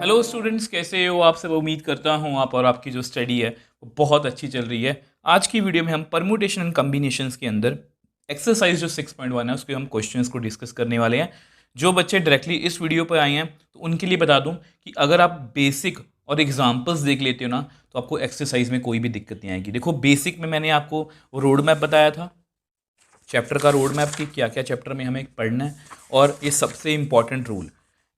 Hello students, कैसे हो आप सब। उम्मीद करता हूँ आप और आपकी जो स्टडी है वो बहुत अच्छी चल रही है। आज की वीडियो में हम परमुटेशन एंड कॉम्बिनेशंस के अंदर एक्सरसाइज जो 6.1 है उसके हम क्वेश्चंस को डिस्कस करने वाले हैं। जो बच्चे डायरेक्टली इस वीडियो पर आए हैं तो उनके लिए बता दूं कि अगर आप बेसिक और एग्जाम्पल्स देख लेते हो ना तो आपको एक्सरसाइज में कोई भी दिक्कत नहीं आएगी। देखो, बेसिक में मैंने आपको रोड मैप बताया था, चैप्टर का रोड मैप की क्या क्या चैप्टर में हमें पढ़ना है, और ये सबसे इंपॉर्टेंट रूल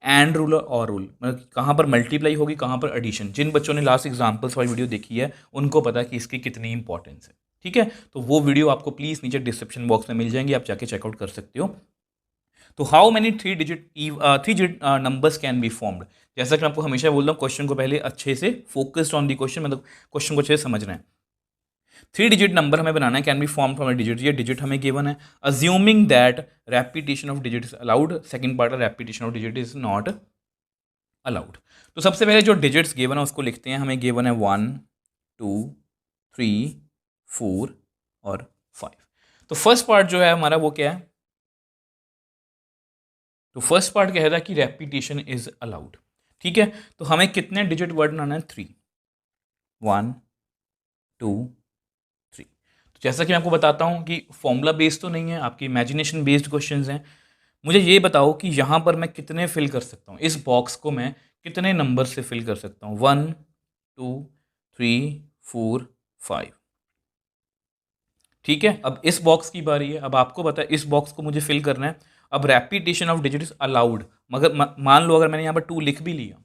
एंड रूल और रूल, मतलब कहाँ पर मल्टीप्लाई होगी कहाँ पर एडिशन। जिन बच्चों ने लास्ट एग्जाम्पल्स वाली वीडियो देखी है उनको पता है कि इसकी कितनी इंपॉर्टेंस है। ठीक है, तो वो वीडियो आपको प्लीज़ नीचे डिस्क्रिप्शन बॉक्स में मिल जाएंगी, आप जाके चेकआउट कर सकते हो। तो how many three digit numbers can be formed. जैसा कि मैं आपको हमेशा बोलता हूँ, क्वेश्चन को पहले अच्छे से फोकस्ड ऑन दी क्वेश्चन, मतलब क्वेश्चन को अच्छे से समझना है। 3 डिजिट नंबर हमें बनाना है, can be form from a digit. ये डिजिट हमें गिवन है, assuming that repetition of digit is allowed. Second part है repetition of digit is not allowed. तो सबसे पहले जो डिजिट्स गिवन है उसको लिखते हैं। हमें गिवन है 1, 2, 3, 4 और 5। तो फर्स्ट पार्ट जो है हमारा वो क्या है, तो फर्स्ट पार्ट कह रहा है कि रेपिटेशन इज अलाउड। ठीक है, तो हमें कितने डिजिट वर्ड बनाना है, 3, 1, 2, 3। तो जैसा कि मैं आपको बताता हूं कि फॉर्मूला बेस्ड तो नहीं है, आपकी इमेजिनेशन बेस्ड क्वेश्चंस हैं। मुझे ये बताओ कि यहाँ पर मैं कितने फिल कर सकता हूँ, इस बॉक्स को मैं कितने नंबर से फिल कर सकता हूँ। 1, 2, 3, 4, 5। ठीक है, अब इस बॉक्स की बारी है। अब आपको पता है इस बॉक्स को मुझे फिल करना है। अब repetition of digit is allowed, मगर मान लो अगर मैंने यहाँ पर 2 लिख भी लिया,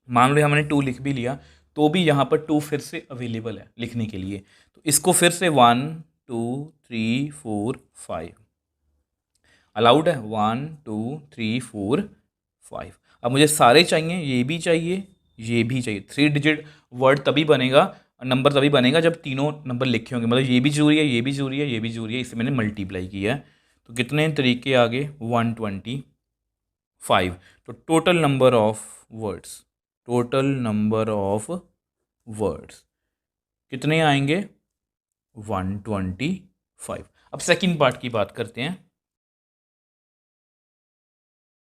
मान लो यहाँ मैंने 2 लिख भी लिया, तो भी यहाँ पर 2 फिर से अवेलेबल है लिखने के लिए। तो इसको फिर से 1, 2, 3, 4, 5 अलाउड है। 1, 2, 3, 4, 5। अब मुझे सारे चाहिए, ये भी चाहिए, ये भी चाहिए। 3 डिजिट वर्ड तभी बनेगा, नंबर तभी बनेगा जब तीनों नंबर लिखे होंगे, मतलब ये भी जरूरी है, ये भी जरूरी है, ये भी जरूरी है। इसे मैंने मल्टीप्लाई किया है, तो कितने तरीके आगे, 125। तो total number of words, total number of words कितने आएंगे, 125। अब सेकंड पार्ट की बात करते हैं।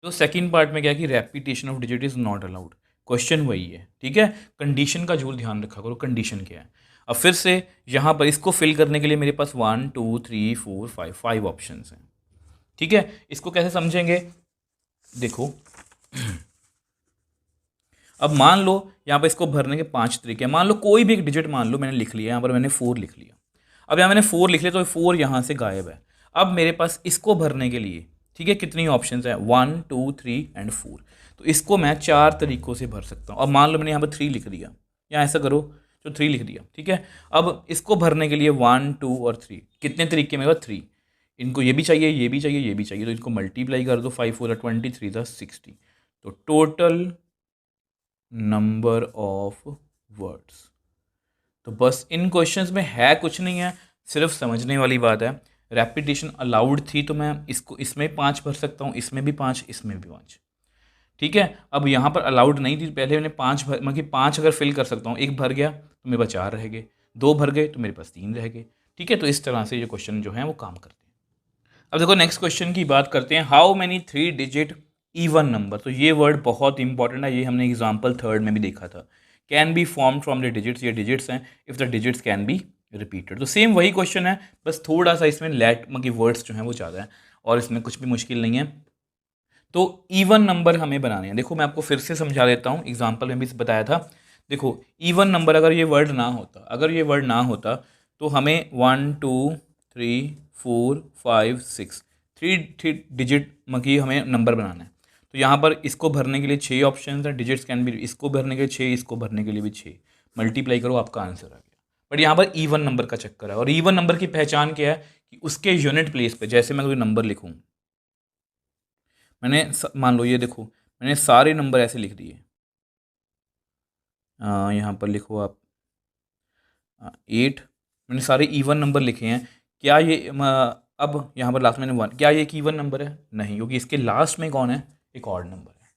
तो सेकंड पार्ट में क्या है कि repetition of digit is not allowed. Question वही है, ठीक है। कंडीशन का जरूर ध्यान रखा करो, कंडीशन क्या है। अब फिर से यहाँ पर इसको फिल करने के लिए मेरे पास 1, 2, 3, 4, 5 ऑप्शन हैं। ठीक है, इसको कैसे समझेंगे, देखो। अब मान लो यहाँ पर इसको भरने के 5 तरीके हैं। मान लो कोई भी एक डिजिट मान लो मैंने लिख लिया, यहाँ पर मैंने 4 लिख लिया। अब यहाँ मैंने 4 लिख लिया तो 4 यहाँ से गायब है। अब मेरे पास इसको भरने के लिए, ठीक है, कितनी ऑप्शंस हैं, 1, 2, 3 एंड 4। तो इसको मैं 4 तरीकों से भर सकता हूँ। अब मान लो मैंने यहाँ पर 3 लिख दिया, या ऐसा करो जो 3 लिख दिया, ठीक है। अब इसको भरने के लिए 1, 2 और 3, कितने तरीके मेरे पास, 3। इनको ये भी चाहिए, ये भी चाहिए, ये भी चाहिए, तो इनको मल्टीप्लाई कर दो, 5 4 20, 3 60। तो टोटल नंबर ऑफ वर्ड्स। तो बस इन क्वेश्चंस में है कुछ नहीं है, सिर्फ समझने वाली बात है। रेपिटेशन अलाउड थी तो मैं इसको इसमें 5 भर सकता हूँ, इसमें भी 5, इसमें भी 5। ठीक है, अब यहाँ पर अलाउड नहीं थी, पहले मैंने 5 भर, मतलब 5 अगर फिल कर सकता हूँ, एक भर गया तो मेरे पास 4 रह गए, 2 भर गए तो मेरे पास 3 रह गए। ठीक है, तो इस तरह से ये क्वेश्चन जो है वो काम करते हैं। अब देखो नेक्स्ट क्वेश्चन की बात करते हैं, how many 3 digit even number. तो ये वर्ड बहुत इंपॉर्टेंट है, ये हमने एग्जाम्पल 3 में भी देखा था। Can be form from the digits, ये डिजिट्स हैं, if the digits can be repeated. तो सेम वही क्वेश्चन है, बस थोड़ा सा इसमें लेट मतलब वर्ड्स जो हैं वो ज़्यादा है, और इसमें कुछ भी मुश्किल नहीं है। तो इवन नंबर हमें बनाने हैं। देखो मैं आपको फिर से समझा देता हूँ, एग्जाम्पल में भी बताया था। देखो इवन नंबर अगर ये वर्ड ना होता, अगर ये वर्ड ना होता तो हमें 1, 2, 3, 4, 5, 6 थ्री डिजिट मतलब हमें नंबर बनाना है। तो यहाँ पर इसको भरने के लिए 6 ऑप्शन है, डिजिट्स कैन बी, इसको भरने के लिए 6, इसको भरने के लिए भी 6। मल्टीप्लाई करो, आपका आंसर आ गया। बट यहाँ पर इवन नंबर का चक्कर है, और इवन नंबर की पहचान क्या है कि उसके यूनिट प्लेस पे, जैसे मैं कोई नंबर लिखूँ, मैंने मान लो ये देखो, मैंने सारे नंबर ऐसे लिख दिए। यहाँ पर लिखो आप 8, मैंने सारे इवन नंबर लिखे हैं। क्या ये अब यहाँ पर लास्ट में 1, क्या ये एक इवन नंबर है, नहीं, क्योंकि इसके लास्ट में कौन है, एक ऑड नंबर है।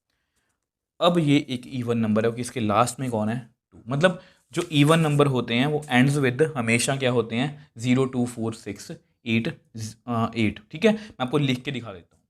अब ये एक इवन नंबर है क्योंकि इसके लास्ट में कौन है, 2। मतलब जो इवन नंबर होते हैं वो एंड्स विद हमेशा क्या होते हैं, 0, 2, 4, 6, 8, 8। ठीक है, मैं आपको लिख के दिखा देता हूँ।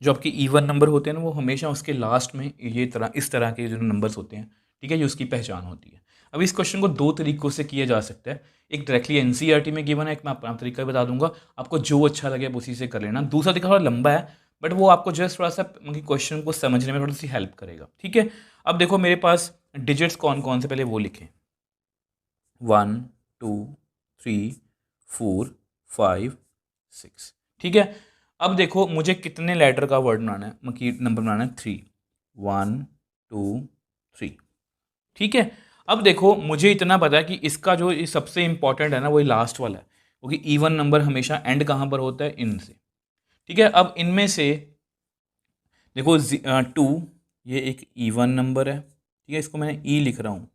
जो आपके इवन नंबर होते हैं ना वो हमेशा उसके लास्ट में इस तरह के जो नंबर्स होते हैं, ठीक है, ये उसकी पहचान होती है। अब इस क्वेश्चन को दो तरीक़ों से किया जा सकता है। एक डायरेक्टली एनसीईआरटी में गिवन है, एक मैं अपना तरीका बता दूंगा, आपको जो अच्छा लगे आप उसी से कर लेना। दूसरा तरीका थोड़ा लंबा है बट वो आपको जस्ट थोड़ा सा क्वेश्चन को समझने में थोड़ी सी हेल्प करेगा, ठीक है। अब देखो मेरे पास डिजिट्स कौन कौन से पहले वो लिखें, 1 2 3 4 5 6, ठीक है। अब देखो मुझे कितने लेटर का वर्ड बनाना है, मतलब नंबर बनाना है 3, 1 2 3, ठीक है। अब देखो मुझे इतना पता है कि इसका जो सबसे इंपॉर्टेंट है ना वो लास्ट वाला है, क्योंकि इवन नंबर हमेशा एंड कहाँ पर होता है, इन से, ठीक है। अब इनमें से देखो 2 ये एक इवन नंबर है, ठीक है, इसको मैं ई लिख रहा हूँ,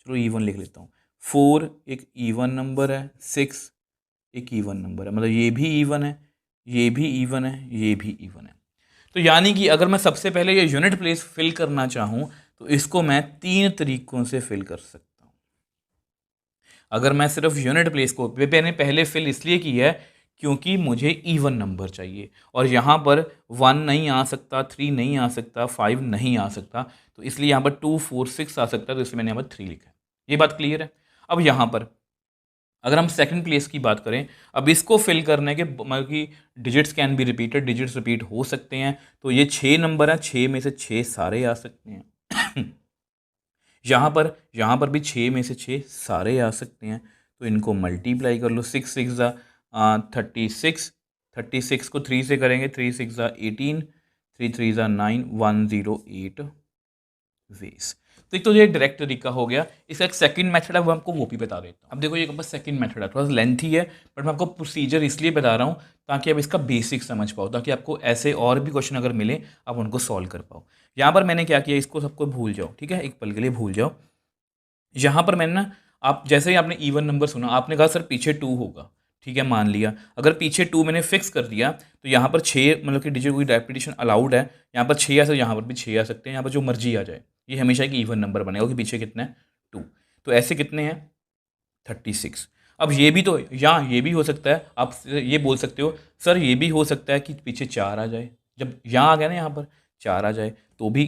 चलो इवन लिख लेता हूँ। 4 एक इवन नंबर है, 6 एक इवन नंबर है, मतलब ये भी इवन है, ये भी इवन है, ये भी इवन है। तो यानी कि अगर मैं सबसे पहले ये यूनिट प्लेस फिल करना चाहूँ तो इसको मैं 3 तरीकों से फिल कर सकता हूँ। अगर मैं सिर्फ यूनिट प्लेस को मैंने पहले फिल इसलिए की है क्योंकि मुझे इवन नंबर चाहिए और यहाँ पर 1 नहीं आ सकता, 3 नहीं आ सकता, 5 नहीं आ सकता, तो इसलिए यहाँ पर 2 4 6 आ सकता है, तो इसलिए मैंने यहाँ पर 3 लिखा है। ये बात क्लियर है। अब यहाँ पर अगर हम सेकंड प्लेस की बात करें, अब इसको फिल करने के मतलब कि digits can be repeated, digits repeat हो सकते हैं, तो ये 6 नंबर है, 6 में से 6 सारे आ सकते हैं। यहाँ पर भी 6 में से 6 सारे आ सकते हैं, तो इनको मल्टीप्लाई कर लो, 6 6 ज़ा 36, 36 को 3 से करेंगे, 3 6 ज़ा 18, 3 3 ज़ा 9, 108 वेस। तो एक तो ये डायरेक्ट तरीका हो गया। इसका एक सेकंड मेथड है, वो आपको वो भी बता देता हूँ। अब देखो ये बस सेकंड मेथड है, थोड़ा सा लेंथी है बट मैं आपको प्रोसीजर इसलिए बता रहा हूँ ताकि आप इसका बेसिक समझ पाओ, ताकि आपको ऐसे और भी क्वेश्चन अगर मिले आप उनको सॉल्व कर पाओ। यहाँ पर मैंने क्या किया, इसको सबको भूल जाओ, ठीक है, एक पल के लिए भूल जाओ। यहाँ पर मैंने ना, आप जैसे ही आपने इवन नंबर सुना आपने कहा सर पीछे 2 होगा, ठीक है, मान लिया। अगर पीछे 2 मैंने फिक्स कर दिया तो यहाँ पर 6 मतलब कि डिजिट कोई रेपिटेशन अलाउड है, यहाँ पर 6 आ सकते, यहाँ पर भी 6 आ सकते हैं, यहाँ पर जो मर्जी आ जाए, ये हमेशा एक इवन नंबर बनेगा कि पीछे कितने हैं 2। तो ऐसे कितने हैं 36। अब ये भी तो यहाँ ये भी हो सकता है, आप ये बोल सकते हो सर ये भी हो सकता है कि पीछे 4 आ जाए, जब यहाँ आ गया ना यहाँ पर 4 आ जाए तो भी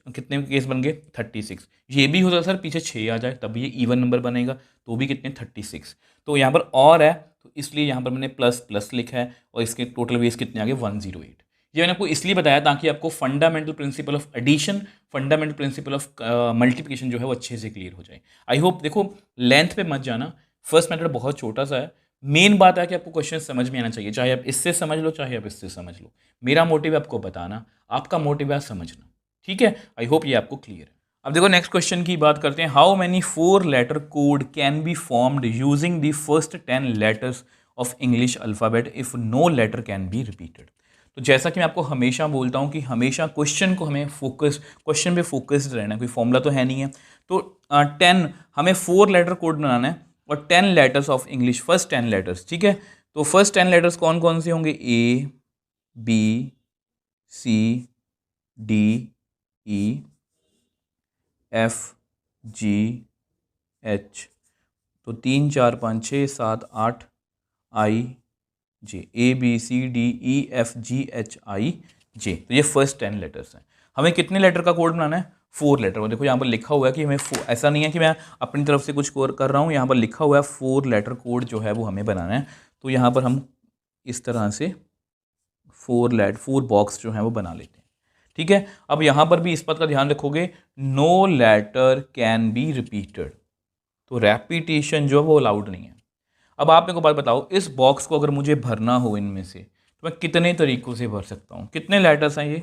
कितने केस बन गए 36। ये भी हो सकता है सर पीछे 6 आ जाए तब ये इवन नंबर बनेगा, तो भी कितने 36। तो यहाँ पर और है तो इसलिए यहाँ पर मैंने प्लस प्लस लिखा है और इसके टोटल वेस कितने आ गए 108। ये मैंने आपको इसलिए बताया ताकि आपको fundamental principle of addition, fundamental principle of multiplication जो है वो अच्छे से क्लियर हो जाए। आई होप, देखो लेंथ पे मत जाना, फर्स्ट मेथड बहुत छोटा सा है, मेन बात है कि आपको क्वेश्चन समझ में आना चाहिए, चाहे आप इससे समझ लो चाहे आप इससे समझ लो। मेरा मोटिव है आपको बताना, आपका मोटिव है समझना, ठीक है। आई होप ये आपको क्लियर है। अब देखो नेक्स्ट क्वेश्चन की बात करते हैं, how many 4 letter code can be formed using the first 10 letters of English alphabet if no letter can be repeated. तो जैसा कि मैं आपको हमेशा बोलता हूँ कि हमेशा क्वेश्चन को हमें क्वेश्चन पे फोकस्ड रहना है, कोई फॉर्मूला तो है नहीं है। तो 10 हमें 4 लेटर कोड बनाना है और 10 letters of English, first 10 letters, ठीक है। तो फर्स्ट 10 लेटर्स कौन कौन से होंगे, A B C D E F G H, तो 3 4 5 6 7 8 I J, A B C D E F G H I J, तो ये फर्स्ट 10 लेटर्स हैं। हमें कितने लेटर का कोड बनाना है, 4 लेटर। देखो यहाँ पर लिखा हुआ है कि हमें ऐसा नहीं है कि मैं अपनी तरफ से कुछ कोड कर रहा हूँ, यहाँ पर लिखा हुआ है 4 लेटर कोड जो है वो हमें बनाना है। तो यहाँ पर हम इस तरह से 4 बॉक्स जो है वो बना लेते हैं, ठीक है। अब यहाँ पर भी इस बात का ध्यान रखोगे, no letter can be repeated, तो रेपिटेशन जो है वो अलाउड नहीं है। अब आप मेरे को बात बताओ, इस बॉक्स को अगर मुझे भरना हो इनमें से तो मैं कितने तरीक़ों से भर सकता हूँ, कितने लेटर्स हैं ये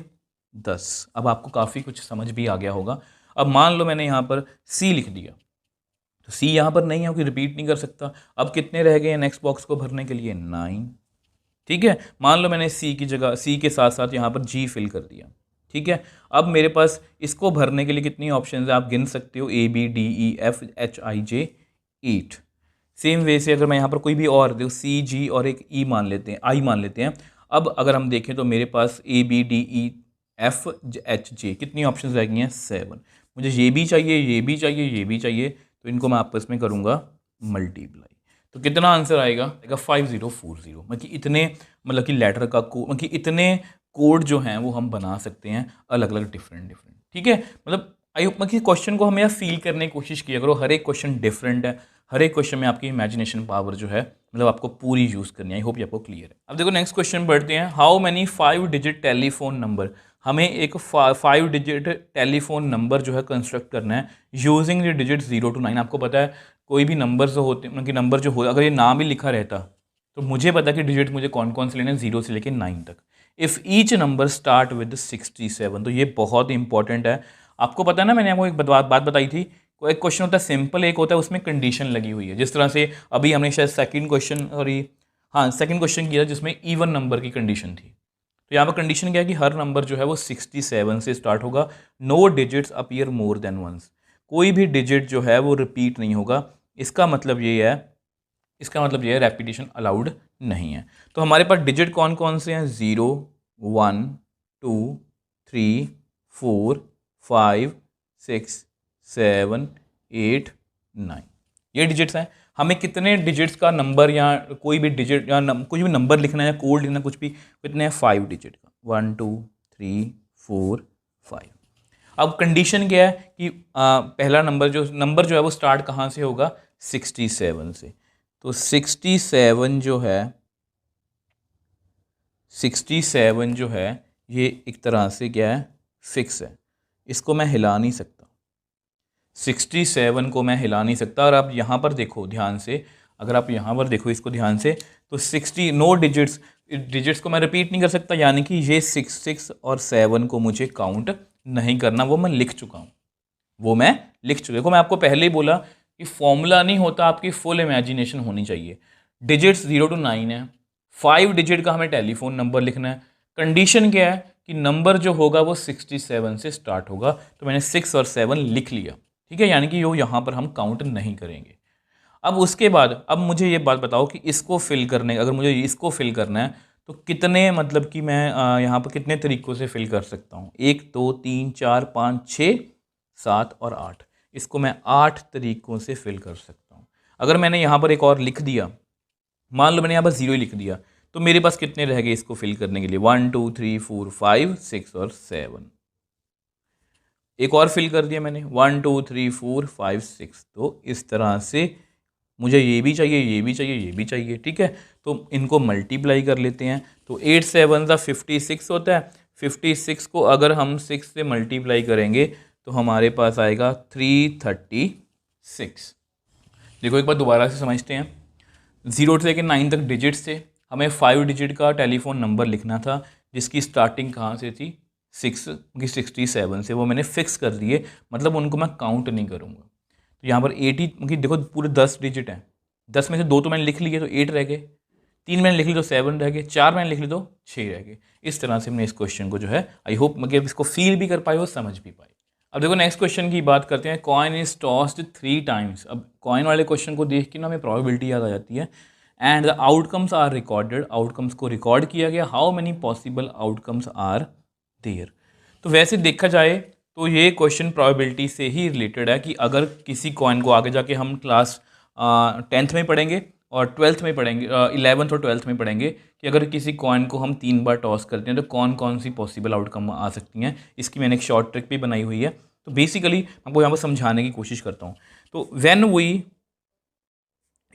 10। अब आपको काफ़ी कुछ समझ भी आ गया होगा। अब मान लो मैंने यहाँ पर सी लिख दिया, तो सी यहाँ पर नहीं है, कोई रिपीट नहीं कर सकता। अब कितने रह गए हैं नेक्स्ट बॉक्स को भरने के लिए, 9, ठीक है। मान लो मैंने सी की जगह सी के साथ साथ यहाँ पर जी फिल कर दिया, ठीक है। अब मेरे पास इसको भरने के लिए कितनी ऑप्शन है आप गिन सकते हो, A B D E F H I J 8। Same way से अगर मैं यहाँ पर कोई भी और देखो सी जी और एक ई मान लेते हैं, आई मान लेते हैं। अब अगर हम देखें तो मेरे पास A B D E F H J कितनी ऑप्शन रह गई हैं, 7। मुझे ये भी चाहिए, ये भी चाहिए, ये भी चाहिए, तो इनको मैं आपस में करूँगा मल्टीप्लाई। तो कितना आंसर आएगा 5040, मतलब कि इतने मतलब कि लेटर का मतलब कि इतने कोड जो हैं वो हम बना सकते हैं अलग अलग डिफरेंट डिफरेंट, ठीक है। मतलब आई होप कि क्वेश्चन को हमें फील करने की कोशिश किया करो, हर एक क्वेश्चन डिफरेंट है, हर एक क्वेश्चन में आपकी इमेजिनेशन पावर जो है मतलब आपको पूरी यूज़ करनी है। आई होप ये आपको क्लियर है। अब देखो नेक्स्ट क्वेश्चन बढ़ते हैं। How many 5 digit telephone number, हमें एक 5 डिजिट टेलीफोन नंबर जो है कंस्ट्रक्ट करना है यूजिंग द डिजिट 0 to 9। आपको पता है कोई भी नंबर जो होते हैं, उनके नंबर जो हो, अगर ये नाम ही लिखा रहता तो मुझे पता कि डिजिट मुझे कौन कौन से लेने हैं 0 से लेकर 9 तक। If each number start with 67, तो ये बहुत इंपॉर्टेंट है। आपको पता है ना, मैंने आपको एक बात बताई थी, कोई एक क्वेश्चन होता है सिंपल, एक होता है उसमें कंडीशन लगी हुई है। जिस तरह से अभी हमने शायद सेकंड क्वेश्चन किया जिसमें इवन नंबर की कंडीशन थी। तो यहाँ पर कंडीशन क्या है कि हर नंबर जो है वो 67 से स्टार्ट होगा। No digits appear more than once, कोई भी डिजिट जो है वो रिपीट नहीं होगा। इसका मतलब ये है रेपिटेशन अलाउड नहीं है। तो हमारे पास डिजिट कौन कौन से हैं? 0, 1, 2, 3, 4, 5, 6, 7, 8, 9, ये डिजिट्स हैं। हमें कितने डिजिट्स का नंबर या कोई भी डिजिट या कुछ भी नंबर लिखना है या कोड लिखना है, कुछ भी, कितने हैं? 5 डिजिट का, 1, 2, 3, 4, 5। अब कंडीशन क्या है कि पहला नंबर जो है वो स्टार्ट कहाँ से होगा? 67 से। तो 67 जो है ये एक तरह से क्या है? फिक्स है, इसको मैं हिला नहीं सकता। 67 को मैं हिला नहीं सकता। और आप यहाँ पर देखो ध्यान से, अगर आप यहाँ पर देखो इसको ध्यान से, तो 60 नो डिजिट्स को मैं रिपीट नहीं कर सकता, यानी कि ये 6 और 7 को मुझे काउंट नहीं करना, वो मैं लिख चुका हूँ। देखो मैं आपको पहले ही बोला कि फॉर्मूला नहीं होता, आपकी फुल इमेजिनेशन होनी चाहिए। डिजिट्स 0 to 9 है, 5 डिजिट का हमें टेलीफोन नंबर लिखना है। कंडीशन क्या है कि नंबर जो होगा वो 67 से स्टार्ट होगा। तो मैंने 6 और 7 लिख लिया, ठीक है, यानी कि यहाँ पर हम काउंट नहीं करेंगे। अब उसके बाद अब मुझे ये बात बताओ कि अगर मुझे इसको फिल करना है तो कितने, मतलब कि मैं यहाँ पर कितने तरीक़ों से फिल कर सकता हूँ? 1, 2, 3, 4, 5, 6, 7 और 8। इसको मैं 8 तरीक़ों से फिल कर सकता हूँ। अगर मैंने यहाँ पर एक और लिख दिया, मान लो मैंने यहाँ पर 0 ही लिख दिया, तो मेरे पास कितने रह गए इसको फिल करने के लिए? 1, 2, 3, 4, 5, 6 और 7। एक और फिल कर दिया मैंने, 1, 2, 3, 4, 5, 6। तो इस तरह से मुझे ये भी चाहिए, ये भी चाहिए, ये भी चाहिए, ठीक है। तो इनको मल्टीप्लाई कर लेते हैं। तो 8 7 56 होता है। 56 को अगर हम 6 से मल्टीप्लाई करेंगे तो हमारे पास आएगा 336। देखो एक बार दोबारा से समझते हैं। 0 से लेकर 9 तक डिजिट्स थे, हमें 5 डिजिट का टेलीफोन नंबर लिखना था जिसकी स्टार्टिंग कहाँ से थी? 67 से। वो मैंने फिक्स कर दिए, मतलब उनको मैं काउंट नहीं करूँगा। तो यहाँ पर 80, क्योंकि देखो पूरे 10 डिजिट हैं, 10 में से 2 तो मैंने लिख लिए तो 8 रह गए, 3 मैंने लिख ली तो 7 रह गए, 4 मैंने लिख ली तो 6 रह गए। इस तरह से हमने इस क्वेश्चन को जो है, आई होप मतलब इसको फील भी कर पाए हो, समझ भी पाए। अब देखो नेक्स्ट क्वेश्चन की बात करते हैं। Coin is tossed 3 times. अब कॉइन वाले क्वेश्चन को देख के ना हमें प्रोबेबिलिटी याद आ जाती है। And the outcomes are recorded, outcomes को रिकॉर्ड किया गया। How many possible outcomes are there. तो वैसे देखा जाए तो ये क्वेश्चन प्रोबेबिलिटी से ही रिलेटेड है कि अगर किसी कॉइन को आगे जाके हम क्लास 10th में पढ़ेंगे और 12th में पढ़ेंगे, 11th और 12th में पढ़ेंगे कि अगर किसी कॉइन को हम 3 बार टॉस करते हैं तो कौन कौन सी पॉसिबल आउटकम आ सकती हैं। इसकी मैंने एक शॉर्ट ट्रिक भी बनाई हुई है। तो बेसिकली आपको यहाँ पर समझाने की कोशिश करता हूँ। तो व्हेन वी,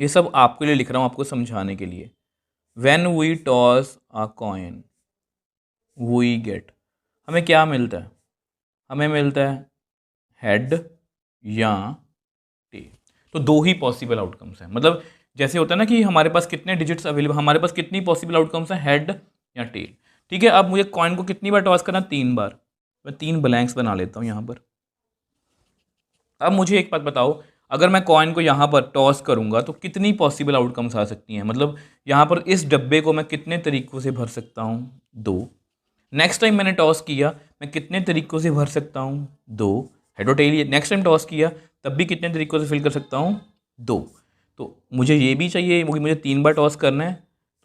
ये सब आपके लिए लिख रहा हूँ आपको समझाने के लिए। When we toss a coin we get, हमें क्या मिलता है? हमें मिलता है हेड या टेल। तो 2 ही पॉसिबल आउटकम्स हैं। मतलब जैसे होता है ना कि हमारे पास कितने डिजिट्स अवेलेबल, हमारे पास कितनी पॉसिबल आउटकम्स हैं? हेड या टेल, ठीक है। अब मुझे कॉइन को कितनी बार टॉस करना? 3 बार। मैं 3 ब्लैंक्स बना लेता हूँ यहाँ पर। अब मुझे एक बात बताओ, अगर मैं कॉइन को यहाँ पर टॉस करूँगा तो कितनी पॉसिबल आउटकम्स आ सकती हैं? मतलब यहाँ पर इस डब्बे को मैं कितने तरीक़ों से भर सकता हूँ? 2। नेक्स्ट टाइम मैंने टॉस किया, मैं कितने तरीक़ों से भर सकता हूँ? 2। हेड और टेल, नेक्स्ट टाइम टॉस किया तब भी कितने तरीक़ों से फिल कर सकता हूँ? 2। तो मुझे ये भी चाहिए क्योंकि मुझे 3 बार टॉस करना है।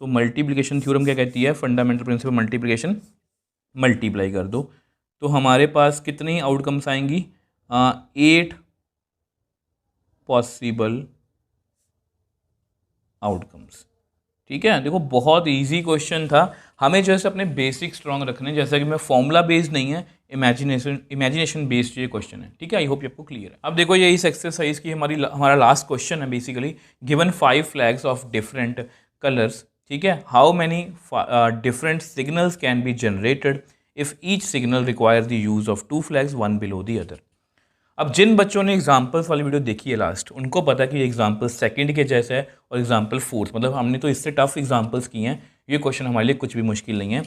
तो मल्टीप्लिकेशन थ्योरम क्या कहती है? फंडामेंटल प्रिंसिपल मल्टीप्लिकेशन, मल्टीप्लाई कर दो। तो हमारे पास कितनी आउटकम्स आएंगी? 8 पॉसिबल आउटकम्स। ठीक है, देखो बहुत इजी क्वेश्चन था। हमें जैसे अपने बेसिक स्ट्रॉन्ग रखने, जैसा कि मैं फॉर्मूला बेस्ड नहीं है, इमेजिनेशन बेस्ड ये क्वेश्चन है। ठीक है, आई होप ये आपको क्लियर है। अब देखो ये इस एक्सरसाइज की हमारा लास्ट क्वेश्चन है basically. Given 5 flags of different colours, ठीक है, how many different signals can be generated if each signal require the use of 2 flags one below the other. अब जिन बच्चों ने एग्जाम्पल्स वाली वीडियो देखी है लास्ट, उनको पता है कि एग्जाम्पल सेकंड के जैसा है और एग्जाम्पल फोर्थ, मतलब हमने तो इससे टफ एग्जाम्पल्स किए हैं। ये क्वेश्चन हमारे लिए कुछ भी मुश्किल नहीं है।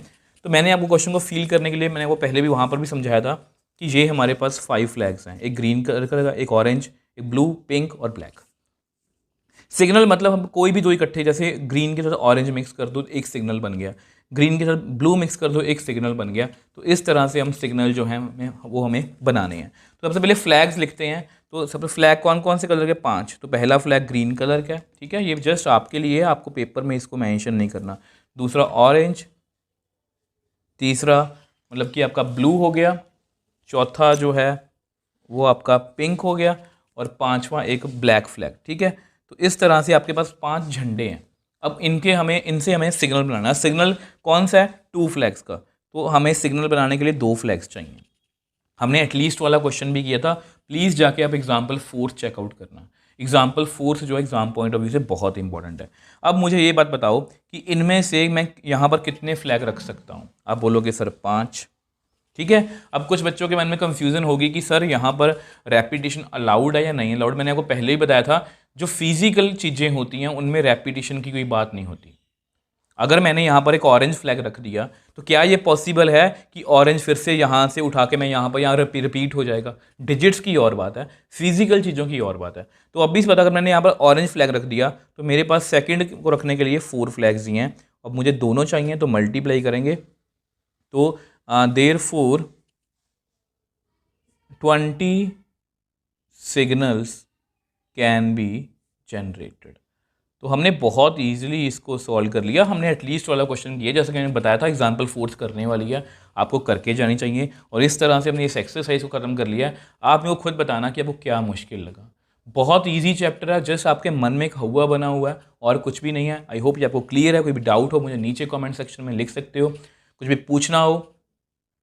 तो मैंने आपको क्वेश्चन को फील करने के लिए मैंने वो पहले भी वहाँ पर भी समझाया था कि ये हमारे पास 5 फ्लैग्स हैं, एक ग्रीन कलर का, एक ऑरेंज, एक ब्लू, पिंक और ब्लैक। सिग्नल मतलब हम कोई भी दो इकट्ठे, जैसे ग्रीन के साथ ऑरेंज मिक्स कर दो एक सिग्नल बन गया, ग्रीन के साथ ब्लू मिक्स कर दो एक सिग्नल बन गया। तो इस तरह से हम सिग्नल जो हैं वो हमें बनाने हैं। तो सबसे पहले फ्लैग्स लिखते हैं। तो सबसे फ्लैग कौन कौन से कलर के? 5। तो पहला फ्लैग ग्रीन कलर का है, ठीक है, ये जस्ट आपके लिए है, आपको पेपर में इसको मेंशन नहीं करना। दूसरा ऑरेंज, तीसरा मतलब कि आपका ब्लू हो गया, चौथा जो है वो आपका पिंक हो गया, और पांचवा एक ब्लैक फ्लैग। ठीक है, तो इस तरह से आपके पास 5 झंडे हैं। अब इनसे हमें सिग्नल बनाना है। सिग्नल कौन सा है? 2 फ्लैग्स का। तो हमें सिग्नल बनाने के लिए 2 फ्लैग्स चाहिए। हमने एटलीस्ट वाला क्वेश्चन भी किया था, प्लीज़ जाके आप एग्जाम्पल 4 चेकआउट करना। एग्जाम्पल 4 जो एग्जाम पॉइंट ऑफ व्यू से बहुत इंपॉर्टेंट है। अब मुझे ये बात बताओ कि इनमें से मैं यहाँ पर कितने फ्लैग रख सकता हूँ? आप बोलोगे सर 5। ठीक है, अब कुछ बच्चों के मन में कंफ्यूजन होगी कि सर यहाँ पर रैपिटेशन अलाउड है या नहीं अलाउड। मैंने आपको पहले ही बताया था, जो फिजिकल चीज़ें होती हैं उनमें रैपिटेशन की कोई बात नहीं होती। अगर मैंने यहाँ पर एक ऑरेंज फ्लैग रख दिया तो क्या ये पॉसिबल है कि ऑरेंज फिर से यहाँ से उठा के मैं यहाँ रिपीट हो जाएगा? डिजिट्स की और बात है, फिजिकल चीज़ों की और बात है। तो अब भी पता, अगर मैंने यहाँ पर ऑरेंज फ्लैग रख दिया तो मेरे पास सेकंड को रखने के लिए 4 फ्लैग्स ही हैं। अब मुझे दोनों चाहिए तो मल्टीप्लाई करेंगे, तो therefore 20 signals can be generated. तो हमने बहुत ईजिली इसको सॉल्व कर लिया। हमने एटलीस्ट वाला क्वेश्चन किया, जैसा कि मैंने बताया था एग्जाम्पल 4 करने वाली है, आपको करके जानी चाहिए। और इस तरह से हमने इस एक्सरसाइज को खत्म कर लिया है। आप मेरे को खुद बताना कि आपको क्या मुश्किल लगा। बहुत ईजी चैप्टर है, जस्ट आपके मन में एक हवा बना हुआ है और कुछ भी नहीं है। आई होप ये आपको क्लियर है। कोई भी डाउट हो मुझे नीचे कॉमेंट सेक्शन में लिख सकते हो। कुछ भी पूछना हो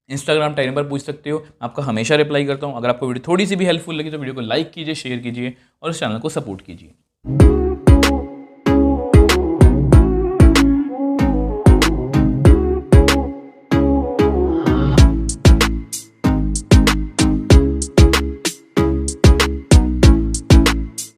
इंस्टाग्राम टाइम पर पूछ सकते हो, मैं आपका हमेशा रिप्लाई करता हूँ। अगर आपको वीडियो थोड़ी सी भी हेल्पफुल लगी तो वीडियो को लाइक कीजिए, शेयर कीजिए और इस चैनल को सपोर्ट कीजिए।